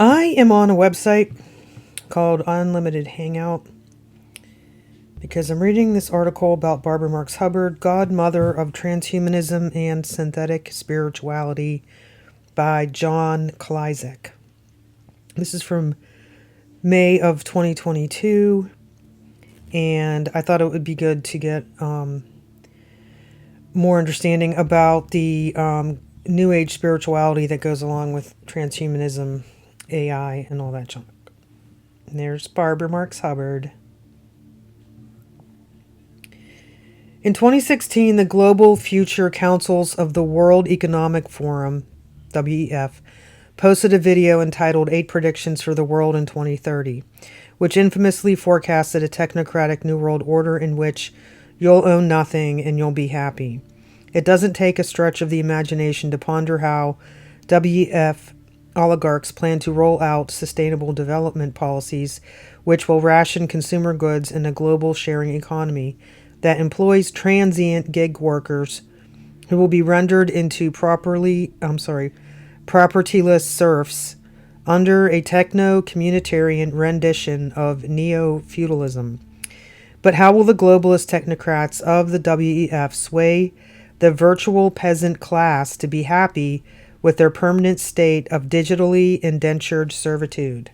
I am on a website called Unlimited Hangout because I'm reading this article about Barbara Marx Hubbard, Godmother of Transhumanism and Synthetic Spirituality by John Klizek. This is from May of 2022, and I thought it would be good to get more understanding about the New Age spirituality that goes along with transhumanism, AI, and all that junk. And there's Barbara Marx Hubbard. In 2016, the Global Future Councils of the World Economic Forum, WEF, posted a video entitled 8 Predictions for the World in 2030, which infamously forecasted a technocratic new world order in which you'll own nothing and you'll be happy. It doesn't take a stretch of the imagination to ponder how WEF oligarchs plan to roll out sustainable development policies which will ration consumer goods in a global sharing economy that employs transient gig workers who will be rendered into propertyless serfs under a techno-communitarian rendition of neo-feudalism. But how will the globalist technocrats of the WEF sway the virtual peasant class to be happy with their permanent state of digitally indentured servitude?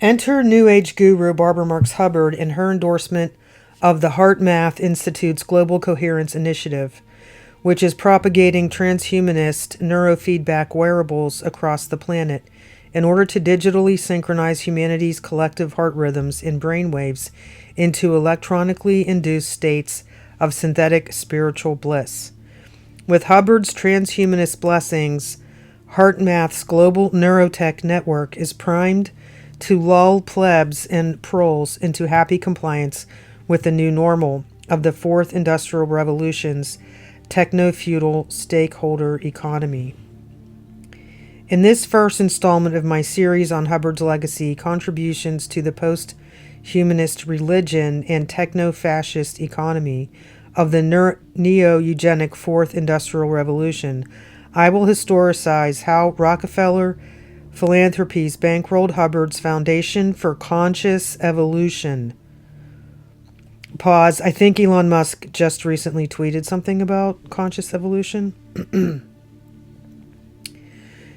Enter New Age guru Barbara Marx Hubbard in her endorsement of the HeartMath Institute's Global Coherence Initiative, which is propagating transhumanist neurofeedback wearables across the planet in order to digitally synchronize humanity's collective heart rhythms and brainwaves into electronically induced states of synthetic spiritual bliss. With Hubbard's transhumanist blessings, HeartMath's global neurotech network is primed to lull plebs and proles into happy compliance with the new normal of the Fourth Industrial Revolution's techno-feudal stakeholder economy. In this first installment of my series on Hubbard's legacy, contributions to the post-humanist religion and techno-fascist economy of the neo-eugenic Fourth Industrial Revolution, I will historicize how Rockefeller philanthropies bankrolled Hubbard's Foundation for Conscious Evolution. Pause. I think Elon Musk just recently tweeted something about conscious evolution.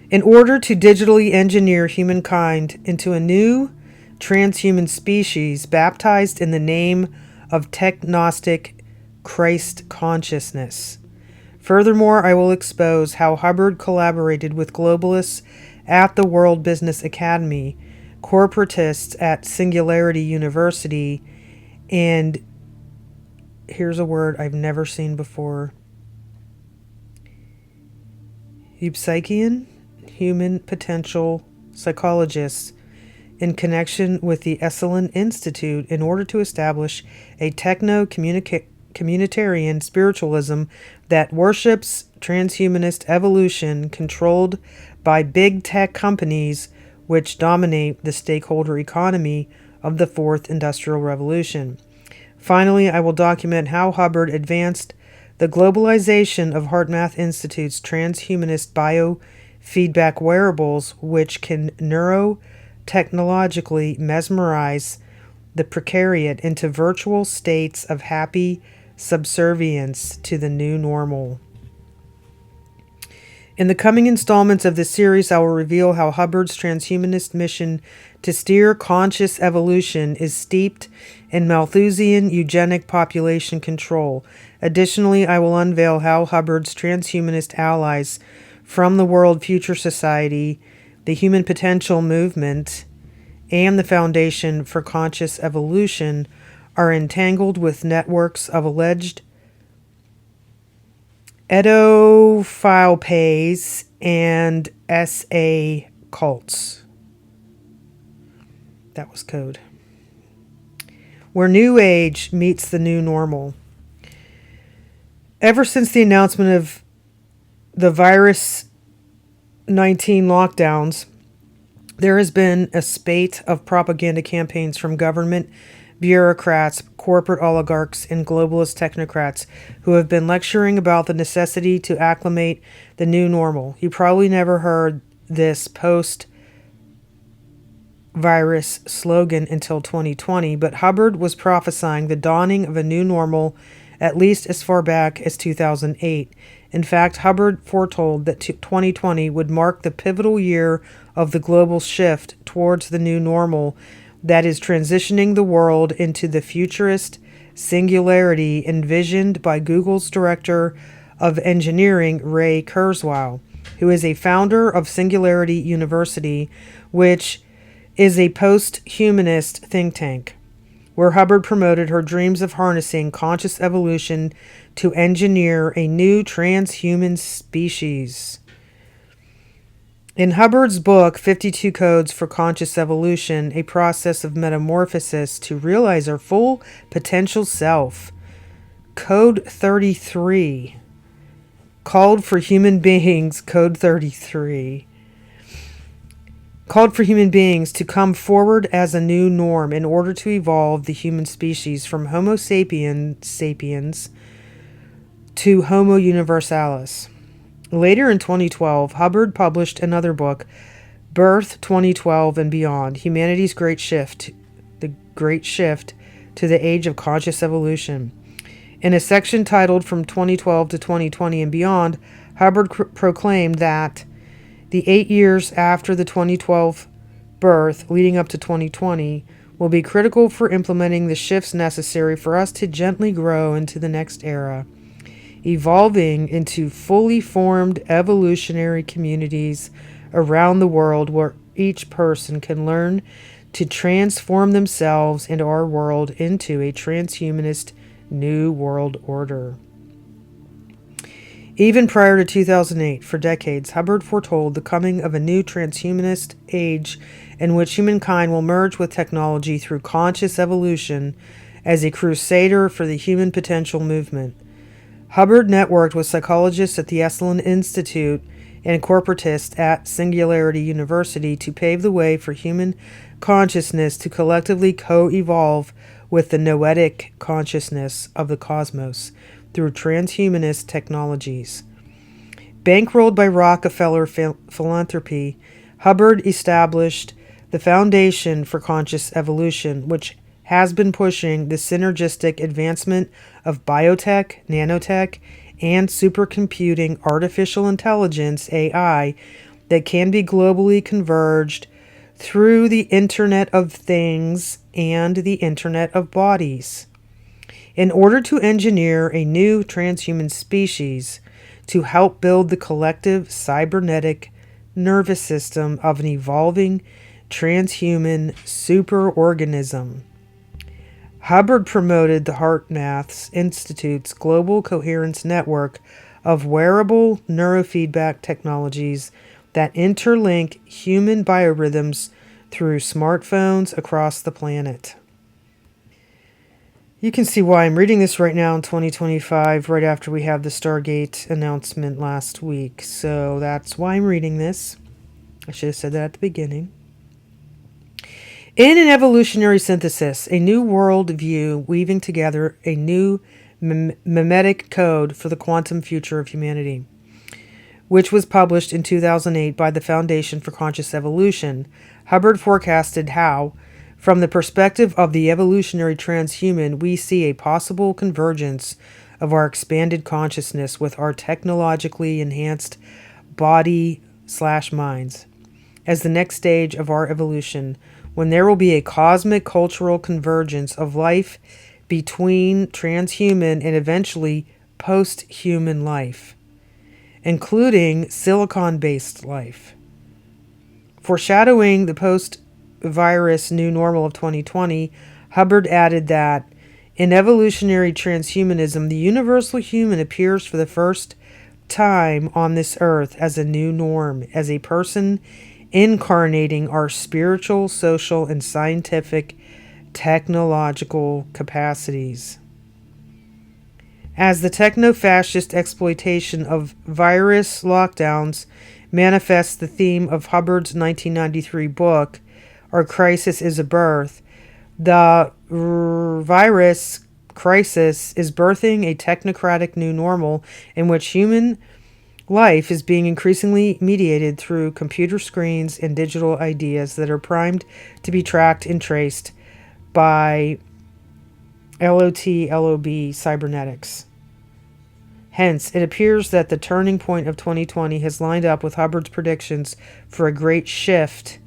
In order to digitally engineer humankind into a new transhuman species baptized in the name of Techno-Gnostic Christ consciousness. Furthermore, I will expose how Hubbard collaborated with globalists at the World Business Academy, corporatists at Singularity University, and here's a word I've never seen before. Eupsychian, human potential psychologists, in connection with the Esalen Institute in order to establish a techno-communitarian spiritualism that worships transhumanist evolution controlled by big tech companies which dominate the stakeholder economy of the Fourth Industrial Revolution. Finally, I will document how Hubbard advanced the globalization of HeartMath Institute's transhumanist biofeedback wearables, which can neurotechnologically mesmerize the precariat into virtual states of happy subservience to the new normal. In the coming installments of this series, I will reveal how Hubbard's transhumanist mission to steer conscious evolution is steeped in Malthusian eugenic population control. Additionally, I will unveil how Hubbard's transhumanist allies from the World Future Society, the Human Potential Movement, and the Foundation for Conscious Evolution are entangled with networks of alleged edophile and SA cults. That was code. Where New Age meets the new normal. Ever since the announcement of the virus 19 lockdowns, there has been a spate of propaganda campaigns from government bureaucrats, corporate oligarchs and globalist technocrats who have been lecturing about the necessity to acclimate the new normal. You probably never heard this post-virus slogan until 2020, but Hubbard was prophesying the dawning of a new normal at least as far back as 2008. In fact, Hubbard foretold that 2020 would mark the pivotal year of the global shift towards the new normal that is transitioning the world into the futurist singularity envisioned by Google's director of engineering, Ray Kurzweil, who is a founder of Singularity University, which is a post-humanist think tank, where Hubbard promoted her dreams of harnessing conscious evolution to engineer a new transhuman species. In Hubbard's book, 52 Codes for Conscious Evolution, a process of metamorphosis to realize our full potential self, Code 33, called for human beings, Code 33, called for human beings to come forward as a new norm in order to evolve the human species from Homo sapiens to Homo universalis. Later in 2012, Hubbard published another book, Birth 2012 and Beyond, Humanity's Great Shift, the Great Shift to the Age of Conscious Evolution. In a section titled From 2012 to 2020 and Beyond, Hubbard proclaimed that the 8 years after the 2012 birth, leading up to 2020, will be critical for implementing the shifts necessary for us to gently grow into the next era, evolving into fully formed evolutionary communities around the world where each person can learn to transform themselves and our world into a transhumanist new world order. Even prior to 2008, for decades, Hubbard foretold the coming of a new transhumanist age in which humankind will merge with technology through conscious evolution as a crusader for the human potential movement. Hubbard networked with psychologists at the Esalen Institute and corporatists at Singularity University to pave the way for human consciousness to collectively co-evolve with the noetic consciousness of the cosmos through transhumanist technologies. Bankrolled by Rockefeller philanthropy, Hubbard established the Foundation for Conscious Evolution, which has been pushing the synergistic advancement of biotech, nanotech, and supercomputing artificial intelligence, AI, that can be globally converged through the Internet of Things and the Internet of Bodies, in order to engineer a new transhuman species to help build the collective cybernetic nervous system of an evolving transhuman superorganism. Hubbard promoted the HeartMath Institute's Global Coherence Network of wearable neurofeedback technologies that interlink human biorhythms through smartphones across the planet. You can see why I'm reading this right now in 2025, right after we have the Stargate announcement last week. So that's why I'm reading this. I should have said that at the beginning. In an evolutionary synthesis, a new world view weaving together a new mimetic code for the quantum future of humanity, which was published in 2008 by the Foundation for Conscious Evolution, Hubbard forecasted how, from the perspective of the evolutionary transhuman, we see a possible convergence of our expanded consciousness with our technologically enhanced body/minds as the next stage of our evolution, when there will be a cosmic cultural convergence of life between transhuman and eventually post-human life, including silicon-based life. Foreshadowing the post-virus new normal of 2020, Hubbard added that in evolutionary transhumanism, the universal human appears for the first time on this earth as a new norm, as a person incarnating our spiritual, social, and scientific technological capacities. As the techno-fascist exploitation of virus lockdowns manifests the theme of Hubbard's 1993 book, Our Crisis is a Birth, The virus crisis is birthing a technocratic new normal in which human life is being increasingly mediated through computer screens and digital ideas that are primed to be tracked and traced by LOB cybernetics. Hence, it appears that the turning point of 2020 has lined up with Hubbard's predictions for a great shift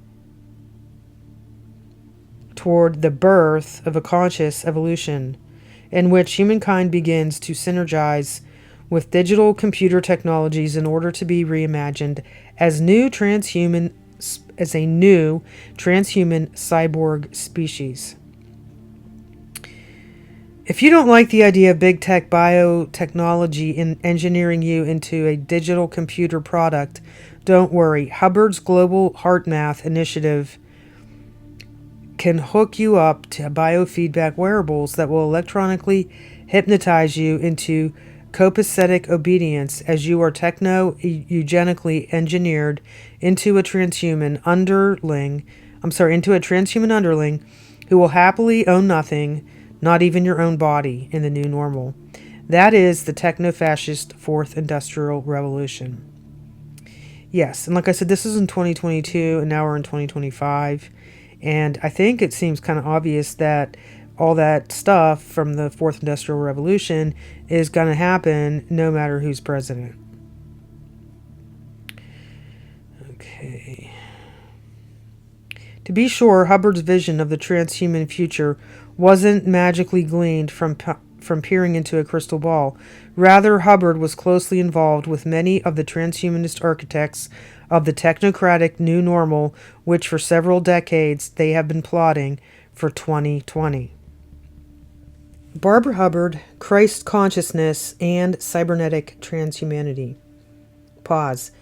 toward the birth of a conscious evolution in which humankind begins to synergize with digital computer technologies in order to be reimagined as a new transhuman cyborg species. If you don't like the idea of big tech biotechnology in engineering you into a digital computer product, don't worry. Hubbard's Global Heart Math Initiative can hook you up to biofeedback wearables that will electronically hypnotize you into copacetic obedience as you are techno-eugenically engineered into a transhuman underling who will happily own nothing, not even your own body, in the new normal. That is the techno-fascist Fourth Industrial Revolution. Yes, and like I said, this is in 2022, and now we're in 2025. And I think it seems kind of obvious that all that stuff from the Fourth Industrial Revolution is going to happen no matter who's president. Okay. To be sure, Hubbard's vision of the transhuman future wasn't magically gleaned from peering into a crystal ball. Rather, Hubbard was closely involved with many of the transhumanist architects of the technocratic new normal, which for several decades they have been plotting for 2020. Barbara Hubbard, Christ Consciousness, and Cybernetic Transhumanity. Pause.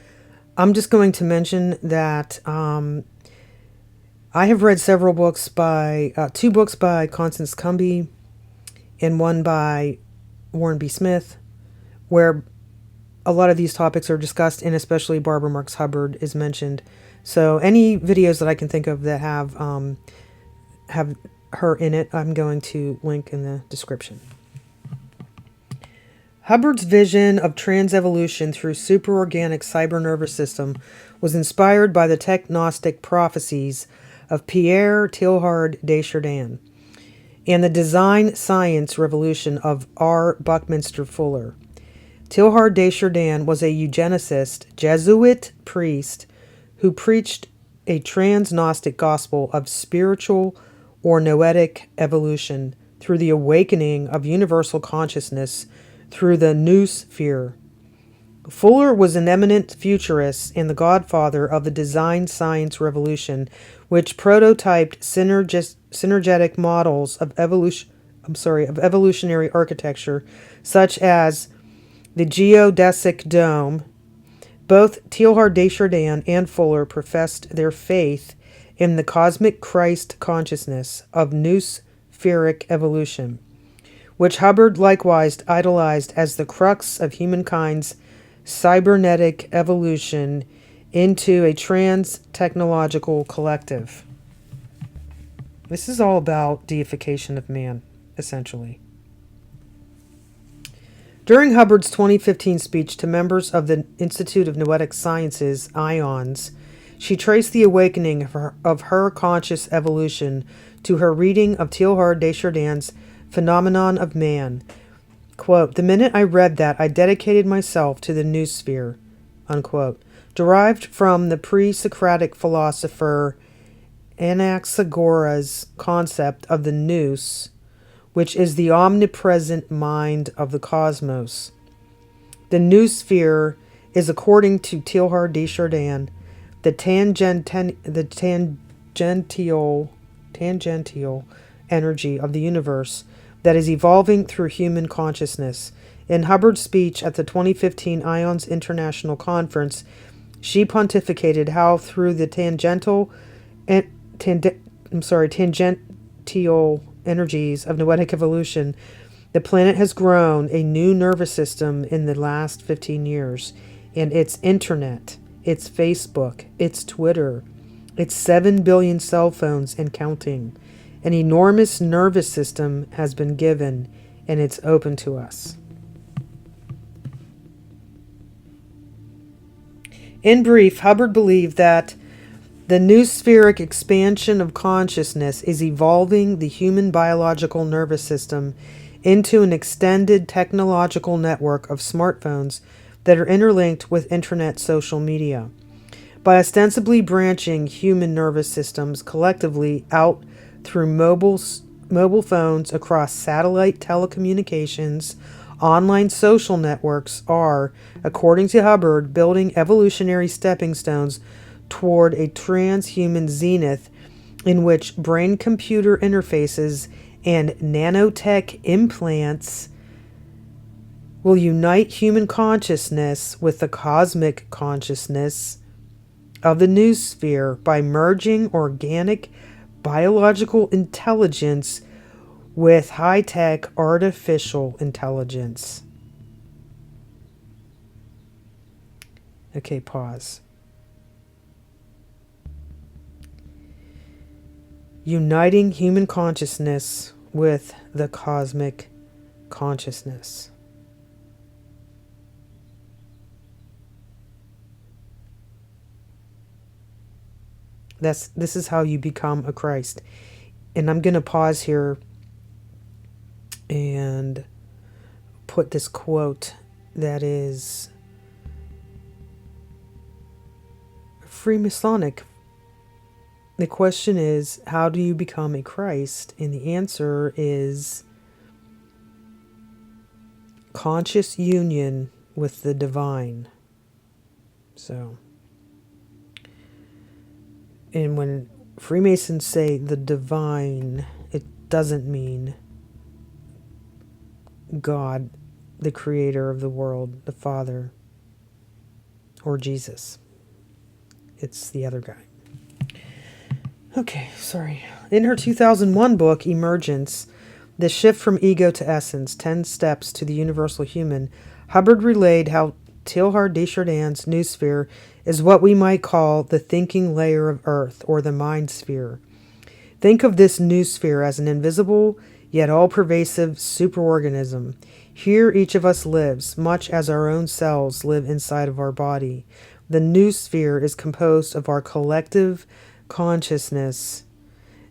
I'm just going to mention that I have read several books two books by Constance Cumby and one by Warren B. Smith, where a lot of these topics are discussed, and especially Barbara Marx Hubbard is mentioned. So any videos that I can think of that have her in it, I'm going to link in the description. Hubbard's vision of trans-evolution through superorganic cyber nervous system was inspired by the Techno-Gnostic prophecies of Pierre Teilhard de Chardin and the design science revolution of R. Buckminster Fuller. Teilhard de Chardin was a eugenicist Jesuit priest who preached a trans-Gnostic gospel of spiritual or noetic evolution through the awakening of universal consciousness through the noosphere. Fuller was an eminent futurist and the godfather of the design science revolution, which prototyped synergetic models of evolutionary architecture, such as the geodesic dome. Both Teilhard de Chardin and Fuller professed their faith in the cosmic Christ consciousness of noospheric evolution, which Hubbard likewise idolized as the crux of humankind's cybernetic evolution into a trans-technological collective. This is all about deification of man, essentially. During Hubbard's 2015 speech to members of the Institute of Noetic Sciences, IONS, she traced the awakening of her conscious evolution to her reading of Teilhard de Chardin's Phenomenon of Man. Quote, "The minute I read that, I dedicated myself to the noosphere," unquote, derived from the pre-Socratic philosopher Anaxagoras' concept of the nous, which is the omnipresent mind of the cosmos. The noosphere is, according to Teilhard de Chardin, the tangential energy of the universe that is evolving through human consciousness. In Hubbard's speech at the 2015 IONS International Conference, she pontificated how through the tangential energies of noetic evolution, the planet has grown a new nervous system in the last 15 years, and its internet, its Facebook, its Twitter, its 7 billion cell phones and counting, An enormous nervous system has been given, and it's open to us. In brief, Hubbard believed that the noospheric expansion of consciousness is evolving the human biological nervous system into an extended technological network of smartphones that are interlinked with internet social media. By ostensibly branching human nervous systems collectively out through mobile phones across satellite telecommunications, online social networks are, according to Hubbard, building evolutionary stepping stones toward a transhuman zenith in which brain-computer interfaces and nanotech implants will unite human consciousness with the cosmic consciousness of the noosphere by merging organic biological intelligence with high-tech artificial intelligence. Okay, pause. Uniting human consciousness with the cosmic consciousness. This is how you become a Christ. And I'm going to pause here and put this quote that is Freemasonic. The question is, how do you become a Christ? And the answer is conscious union with the divine. So, and when Freemasons say the divine, it doesn't mean God, the creator of the world, the Father, or Jesus. It's the other guy. Okay, sorry. In her 2001 book, Emergence, The Shift from Ego to Essence, 10 Steps to the Universal Human, Hubbard relayed how Teilhard de Chardin's noosphere is what we might call the thinking layer of Earth, or the mind sphere. Think of this noosphere as an invisible, yet all-pervasive superorganism. Here each of us lives, much as our own cells live inside of our body. The noosphere is composed of our collective consciousness,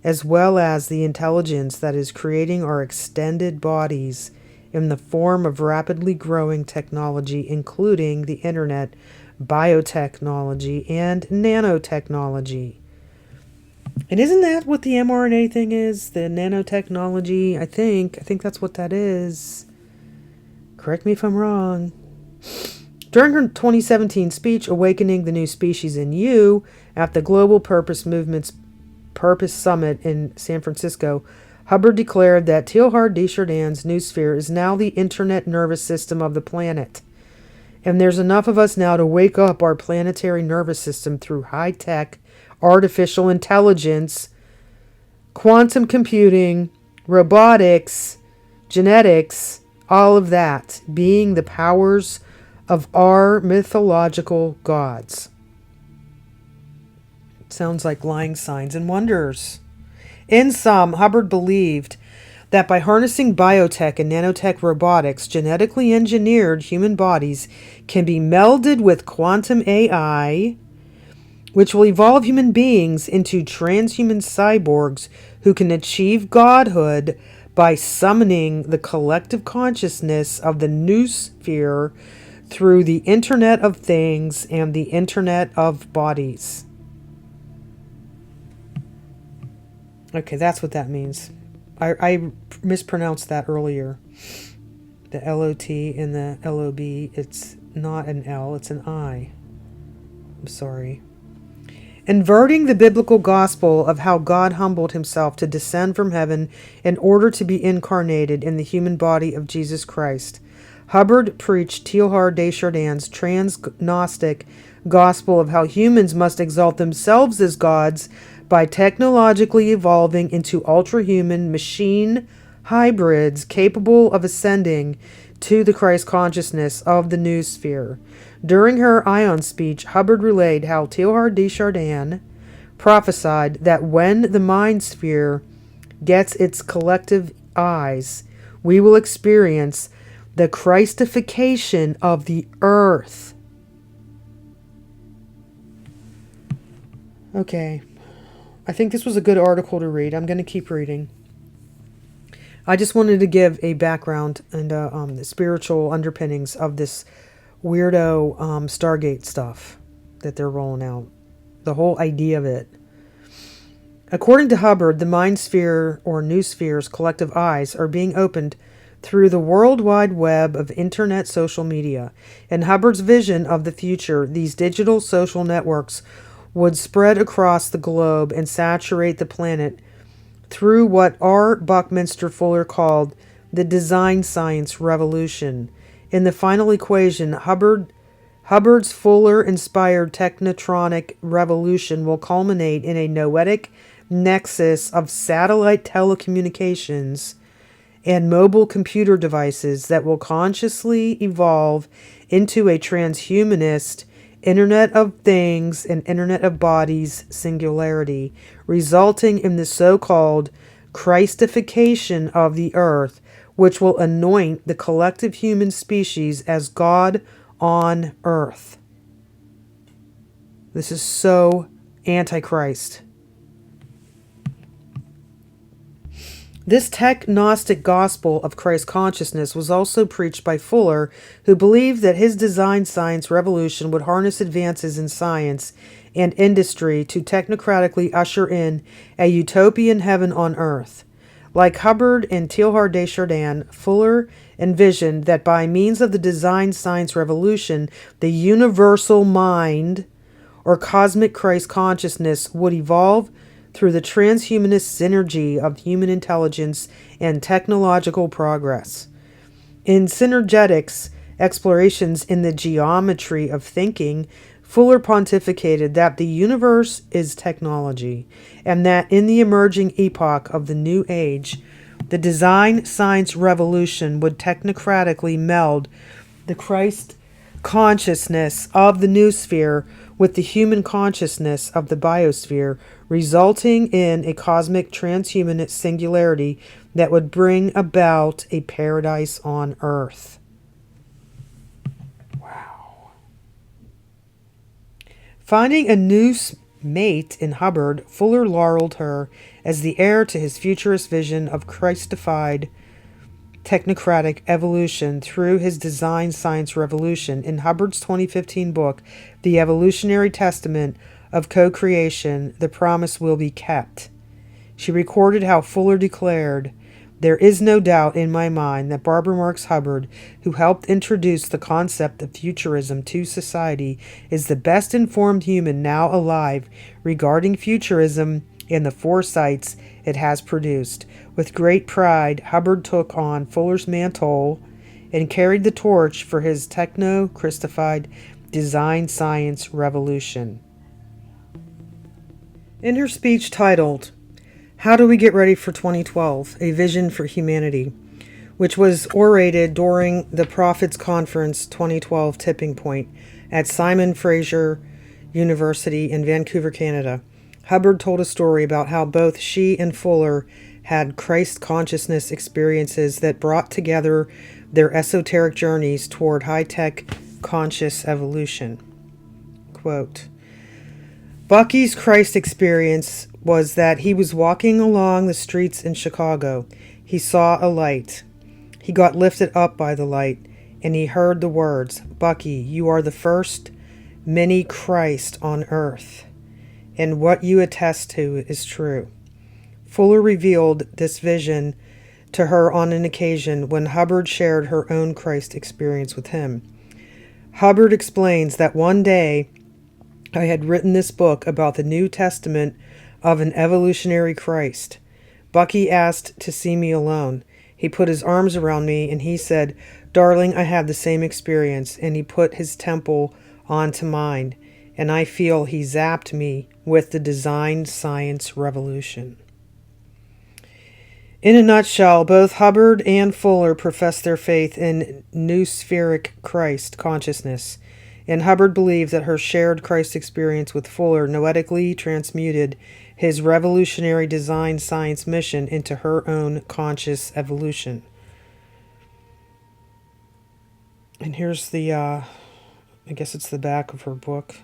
as well as the intelligence that is creating our extended bodies in the form of rapidly growing technology, including the internet, biotechnology, and nanotechnology. And isn't that what the mRNA thing is? The nanotechnology? I think that's what that is. Correct me if I'm wrong. During her 2017 speech, Awakening the New Species in You, at the Global Purpose Movement's Purpose Summit in San Francisco, Hubbard declared that Teilhard de Chardin's noosphere is now the internet nervous system of the planet. And there's enough of us now to wake up our planetary nervous system through high-tech, artificial intelligence, quantum computing, robotics, genetics, all of that being the powers of our mythological gods. Sounds like lying signs and wonders. In sum, Hubbard believed that by harnessing biotech and nanotech robotics, genetically engineered human bodies can be melded with quantum AI, which will evolve human beings into transhuman cyborgs who can achieve godhood by summoning the collective consciousness of the noosphere through the Internet of Things and the Internet of Bodies. Okay, that's what that means. I mispronounced that earlier. The LOT and the LOB, it's not an L, it's an I. I'm sorry. Inverting the biblical gospel of how God humbled himself to descend from heaven in order to be incarnated in the human body of Jesus Christ, Hubbard preached Teilhard de Chardin's trans-Gnostic gospel of how humans must exalt themselves as gods by technologically evolving into ultra-human machine hybrids capable of ascending to the Christ consciousness of the noosphere. During her Ion speech, Hubbard relayed how Teilhard de Chardin prophesied that when the mind sphere gets its collective eyes, we will experience the Christification of the earth. Okay. I think this was a good article to read. I'm going to keep reading. I just wanted to give a background and the spiritual underpinnings of this weirdo Stargate stuff that they're rolling out. The whole idea of it. According to Hubbard, the mind sphere or noosphere's collective eyes are being opened through the World Wide Web of internet social media. In Hubbard's vision of the future, these digital social networks would spread across the globe and saturate the planet through what R. Buckminster Fuller called the design science revolution. In the final equation, Hubbard's Fuller-inspired technotronic revolution will culminate in a noetic nexus of satellite telecommunications and mobile computer devices that will consciously evolve into a transhumanist Internet of Things and Internet of Bodies singularity, resulting in the so-called Christification of the earth, which will anoint the collective human species as God on earth. This is so antichrist. This Techno-Gnostic gospel of Christ consciousness was also preached by Fuller, who believed that his design science revolution would harness advances in science and industry to technocratically usher in a utopian heaven on earth. Like Hubbard and Teilhard de Chardin, Fuller envisioned that by means of the design science revolution, the universal mind, or cosmic Christ consciousness, would evolve through the transhumanist synergy of human intelligence and technological progress. In Synergetics, Explorations in the Geometry of Thinking, Fuller pontificated that the universe is technology, and that in the emerging epoch of the New Age, the design science revolution would technocratically meld the Christ consciousness of the noosphere with the human consciousness of the biosphere, resulting in a cosmic transhumanist singularity that would bring about a paradise on earth. Wow. Finding a new mate in Hubbard, Fuller laureled her as the heir to his futurist vision of Christified technocratic evolution through his design science revolution. In Hubbard's 2015 book, The Evolutionary Testament of Co-Creation, the promise will be kept. She recorded how Fuller declared, "There is no doubt in my mind that Barbara Marx Hubbard, who helped introduce the concept of futurism to society, is the best informed human now alive regarding futurism and the foresights it has produced." With great pride, Hubbard took on Fuller's mantle and carried the torch for his techno-Christified design science revolution. In her speech titled, "How Do We Get Ready for 2012? A Vision for Humanity," which was orated during the Prophets Conference 2012 Tipping Point at Simon Fraser University in Vancouver, Canada, Hubbard told a story about how both she and Fuller had Christ consciousness experiences that brought together their esoteric journeys toward high-tech conscious evolution. Quote, "Bucky's Christ experience was that he was walking along the streets in Chicago. He saw a light. He got lifted up by the light, and he heard the words, 'Bucky, you are the first mini Christ on earth, and what you attest to is true.' Fuller revealed this vision to her on an occasion when Hubbard shared her own Christ experience with him. Hubbard explains that one day I had written this book about the New Testament of an evolutionary Christ. Bucky asked to see me alone. He put his arms around me and he said, 'Darling, I have the same experience,' and he put his temple onto mine, and I feel he zapped me with the design science revolution." In a nutshell, both Hubbard and Fuller profess their faith in noospheric Christ consciousness. and Hubbard believed that her shared Christ experience with Fuller noetically transmuted his revolutionary design science mission into her own conscious evolution. And here's the, I guess it's the back of her book.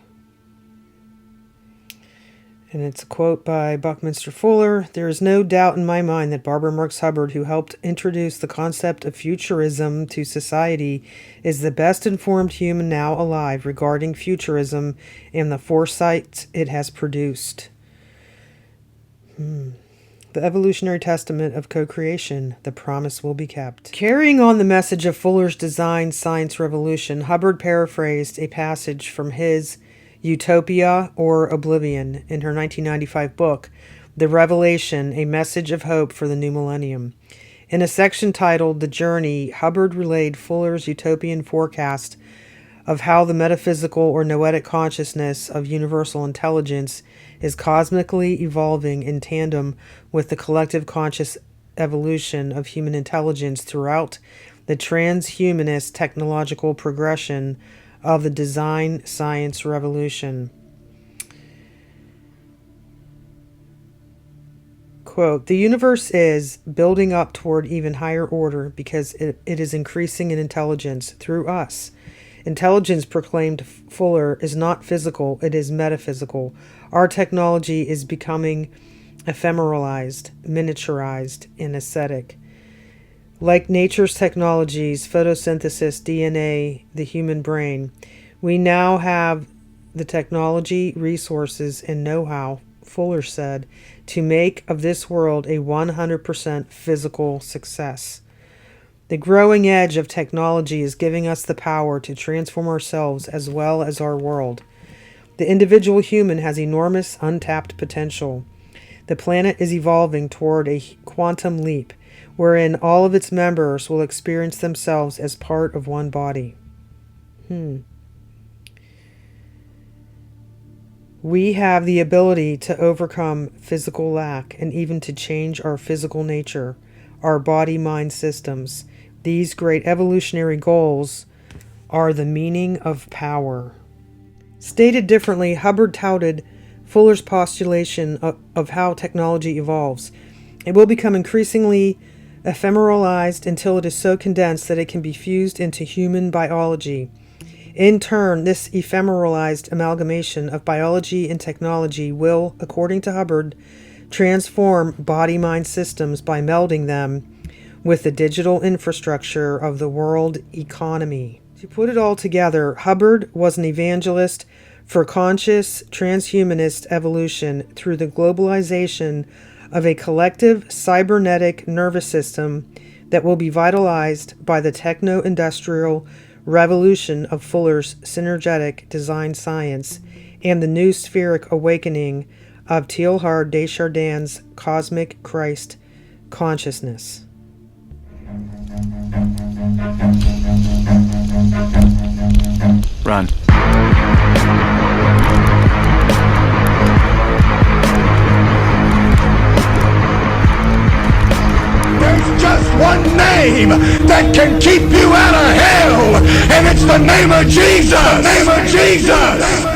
And it's a quote by Buckminster Fuller. "There is no doubt in my mind that Barbara Marx Hubbard, who helped introduce the concept of futurism to society, is the best informed human now alive regarding futurism and the foresight it has produced." The evolutionary testament of co-creation, the promise will be kept. Carrying on the message of Fuller's design science revolution, Hubbard paraphrased a passage from his Utopia or Oblivion in her 1995 book, The Revelation, A Message of Hope for the New Millennium. In a section titled The Journey, Hubbard relayed Fuller's utopian forecast of how the metaphysical or noetic consciousness of universal intelligence is cosmically evolving in tandem with the collective conscious evolution of human intelligence throughout the transhumanist technological progression of the design science revolution. Quote, "The universe is building up toward even higher order because it is increasing in intelligence through us. Intelligence," proclaimed Fuller, "is not physical, it is metaphysical. Our technology is becoming ephemeralized, miniaturized, and ascetic. Like nature's technologies, photosynthesis, DNA, the human brain, we now have the technology, resources, and know-how," Fuller said, "to make of this world a 100% physical success. The growing edge of technology is giving us the power to transform ourselves as well as our world. The individual human has enormous untapped potential. The planet is evolving toward a quantum leap, wherein all of its members will experience themselves as part of one body. We have the ability to overcome physical lack and even to change our physical nature, our body-mind systems. These great evolutionary goals are the meaning of power." Stated differently, Hubbard touted Fuller's postulation of how technology evolves. It will become increasingly ephemeralized until it is so condensed that it can be fused into human biology. In turn, this ephemeralized amalgamation of biology and technology will, according to Hubbard, transform body-mind systems by melding them with the digital infrastructure of the world economy. To put it all together, Hubbard was an evangelist for conscious transhumanist evolution through the globalization of a collective cybernetic nervous system that will be vitalized by the techno-industrial revolution of Fuller's synergetic design science and the noospheric awakening of Teilhard de Chardin's cosmic Christ consciousness. Run. There's just one name that can keep you out of hell, and it's the name of Jesus. The name of Jesus.